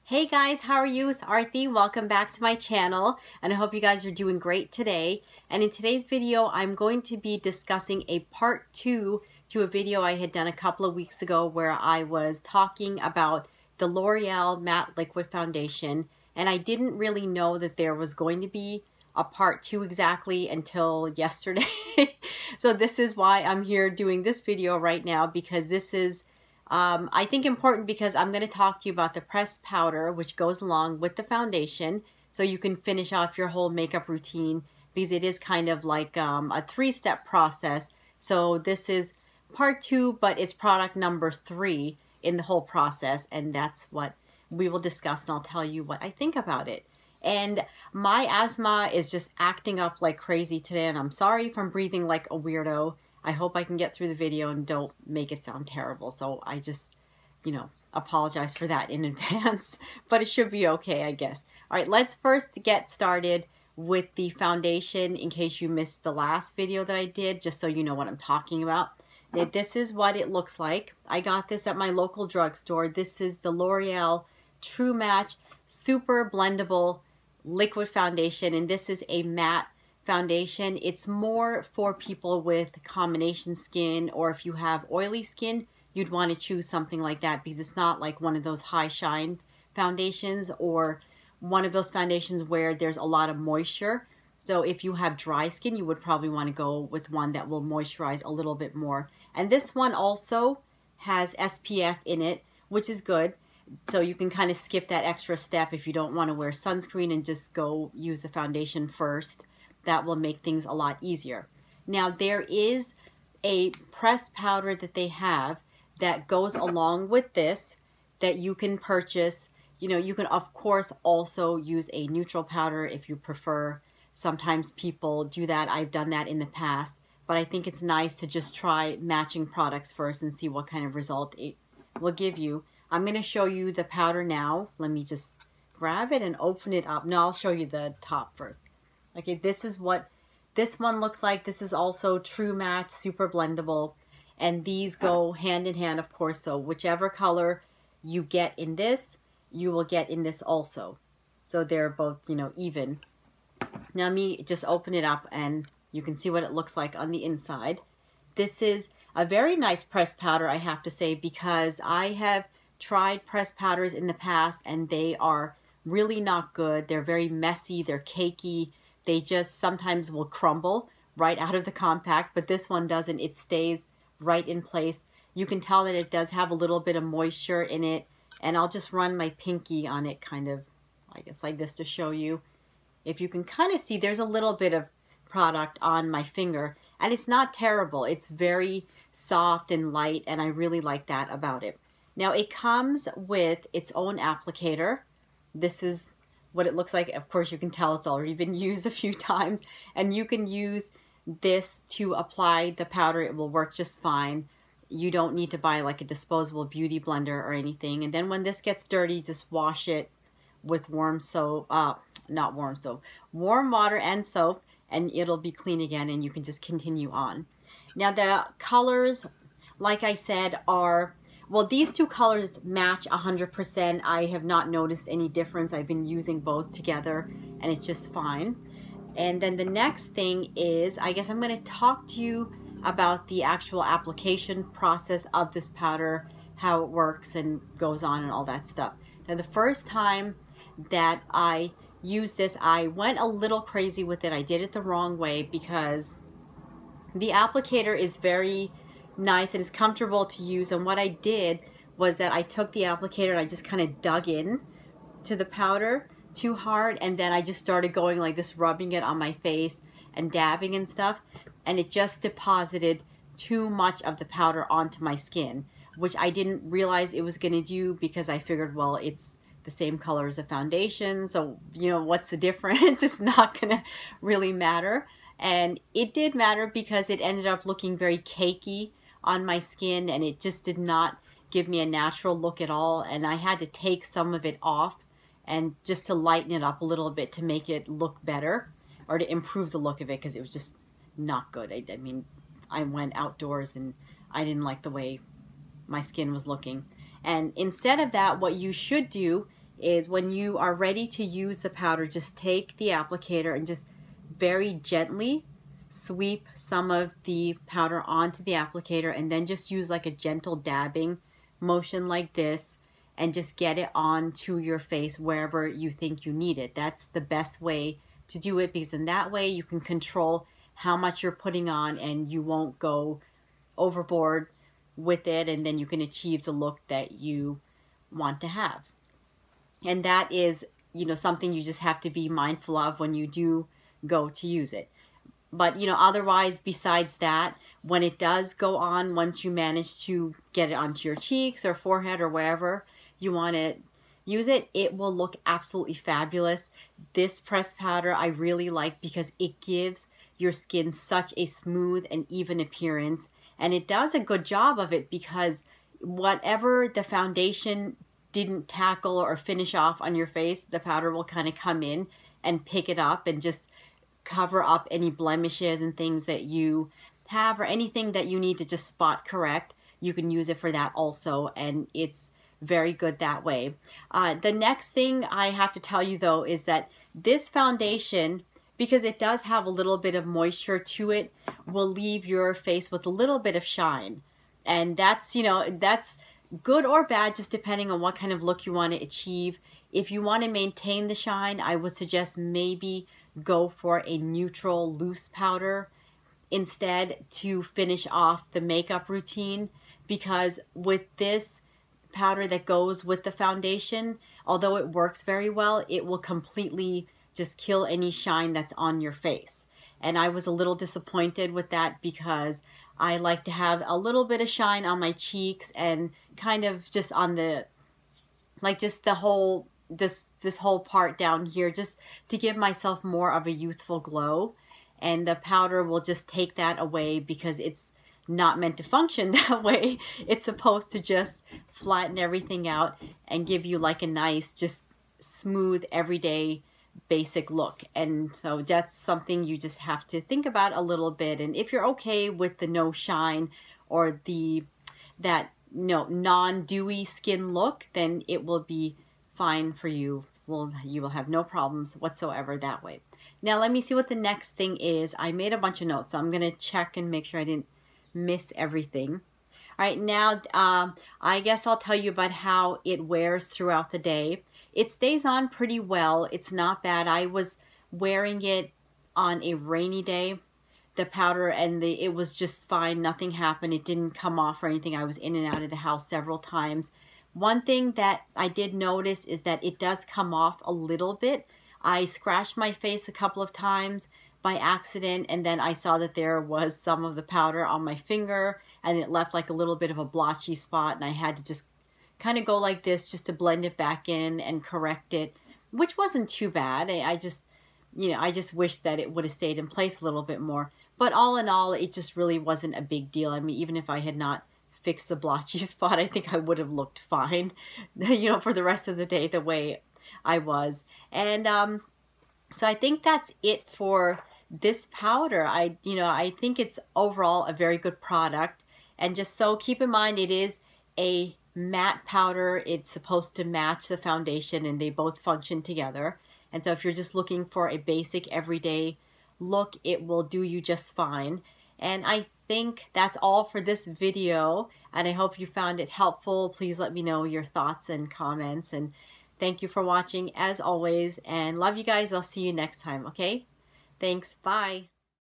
Hey guys, how are you? It's Arthi. Welcome back to my channel, and I hope you guys are doing great today. And in today's video, I'm going to be discussing a part 2 to a video I had done a couple of weeks ago where I was talking about the L'Oreal Matte Liquid Foundation, and I didn't really know that there was going to be a part 2 exactly until yesterday. So this is why I'm here doing this video right now, because this is I think important because I'm going to talk to you about the pressed powder, which goes along with the foundation, so you can finish off your whole makeup routine, because it is kind of like a 3-step process. So this is part 2, but it's product number 3 in the whole process, and that's what we will discuss, and I'll tell you what I think about it. And my asthma is just acting up like crazy today, and I'm sorry if I'm breathing like a weirdo. I hope I can get through the video and don't make it sound terrible. So I just, apologize for that in advance, but it should be okay, I guess. All right, let's first get started with the foundation in case you missed the last video that I did, just so you know what I'm talking about. Now, this is what it looks like. I got this at my local drugstore. This is the L'Oreal True Match Super-Blendable Liquid Foundation, and this is a matte foundation. It's more for people with combination skin, or if you have oily skin, you'd want to choose something like that, because it's not like one of those high shine foundations or one of those foundations where there's a lot of moisture. So if you have dry skin, you would probably want to go with one that will moisturize a little bit more. And this one also has SPF in it, which is good. So you can kind of skip that extra step if you don't want to wear sunscreen and just go use the foundation first. That will make things a lot easier. Now, there is a pressed powder that they have that goes along with this that you can purchase. You can of course also use a neutral powder if you prefer. Sometimes people do that. I've done that in the past, but I think it's nice to just try matching products first and see what kind of result it will give you. I'm going to show you the powder now. Let me just grab it and open it up. No, I'll show you the top first. Okay, this is what this one looks like. This is also True Match Super-Blendable, and these go hand in hand, of course. So whichever color you get in this, you will get in this also. So they're both, even. Now let me just open it up and you can see what it looks like on the inside. This is a very nice pressed powder, I have to say, because I have tried pressed powders in the past and they are really not good. They're very messy, they're cakey. They just sometimes will crumble right out of the compact, but this one doesn't. It stays right in place. You can tell that it does have a little bit of moisture in it, and I'll just run my pinky on it kind of, I guess, like this to show you. If you can kind of see, there's a little bit of product on my finger, and it's not terrible. It's very soft and light, and I really like that about it. Now, it comes with its own applicator. This is what it looks like. Of course, you can tell it's already been used a few times, and you can use this to apply the powder. It will work just fine. You don't need to buy like a disposable beauty blender or anything. And then when this gets dirty, just wash it with warm soap, not warm soap, warm water and soap, and it'll be clean again, and you can just continue on. Now, the colors, like I said, are, well, these two colors match 100%. I have not noticed any difference. I've been using both together and it's just fine. And then the next thing is, I guess I'm going to talk to you about the actual application process of this powder, how it works and goes on and all that stuff. Now, the first time that I used this, I went a little crazy with it. I did it the wrong way because the applicator is very nice and it's comfortable to use, and what I did was that I took the applicator and I just kind of dug in to the powder too hard, and then I just started going like this, rubbing it on my face and dabbing and stuff, and it just deposited too much of the powder onto my skin, which I didn't realize it was going to do, because I figured, well, it's the same color as a foundation, so what's the difference? It's not going to really matter. And it did matter, because it ended up looking very cakey on my skin, and it just did not give me a natural look at all, and I had to take some of it off and just to lighten it up a little bit to make it look better, or to improve the look of it, because it was just not good. I mean, I went outdoors and I didn't like the way my skin was looking. And instead of that, what you should do is when you are ready to use the powder, just take the applicator and just very gently sweep some of the powder onto the applicator, and then just use like a gentle dabbing motion like this, and just get it onto your face wherever you think you need it. That's the best way to do it, because in that way you can control how much you're putting on and you won't go overboard with it, and then you can achieve the look that you want to have. And that is, you know, something you just have to be mindful of when you do go to use it. But, you know, otherwise, besides that, when it does go on, once you manage to get it onto your cheeks or forehead or wherever you want to use it, it will look absolutely fabulous. This pressed powder I really like because it gives your skin such a smooth and even appearance. And it does a good job of it, because whatever the foundation didn't tackle or finish off on your face, the powder will kind of come in and pick it up and just cover up any blemishes and things that you have, or anything that you need to just spot correct. You can use it for that also, and it's very good that way. The next thing I have to tell you though is that this foundation, because it does have a little bit of moisture to it, will leave your face with a little bit of shine. And that's, you know, that's good or bad, just depending on what kind of look you want to achieve. If you want to maintain the shine, I would suggest maybe go for a neutral loose powder instead to finish off the makeup routine, because with this powder that goes with the foundation, although it works very well, it will completely just kill any shine that's on your face. And I was a little disappointed with that, because I like to have a little bit of shine on my cheeks and kind of just on the, like just the whole, this whole part down here, just to give myself more of a youthful glow. And the powder will just take that away, because it's not meant to function that way. It's supposed to just flatten everything out and give you like a nice, just smooth, everyday, basic look. And so that's something you just have to think about a little bit. And if you're okay with the no shine or that non-dewy skin look, then it will be fine for you. Well, you will have no problems whatsoever that way. Now let me see what the next thing is. I made a bunch of notes, so I'm going to check and make sure I didn't miss everything. All right, now I guess I'll tell you about how it wears throughout the day. It stays on pretty well. It's not bad. I was wearing it on a rainy day, the powder, and it was just fine. Nothing happened. It didn't come off or anything. I was in and out of the house several times. One thing that I did notice is that it does come off a little bit. I scratched my face a couple of times by accident, and then I saw that there was some of the powder on my finger, and it left like a little bit of a blotchy spot, and I had to just kind of go like this just to blend it back in and correct it, which wasn't too bad. I just wish that it would have stayed in place a little bit more. But all in all, it just really wasn't a big deal. I mean, even if I had not fixed the blotchy spot, I think I would have looked fine, you know, for the rest of the day the way I was. And so I think that's it for this powder. I think it's overall a very good product. And just so keep in mind, it is a matte powder. It's supposed to match the foundation, and they both function together. And so if you're just looking for a basic everyday look, it will do you just fine. And I think that's all for this video, and I hope you found it helpful. Please let me know your thoughts and comments, and thank you for watching as always, and love you guys. I'll see you next time, okay? Thanks, bye.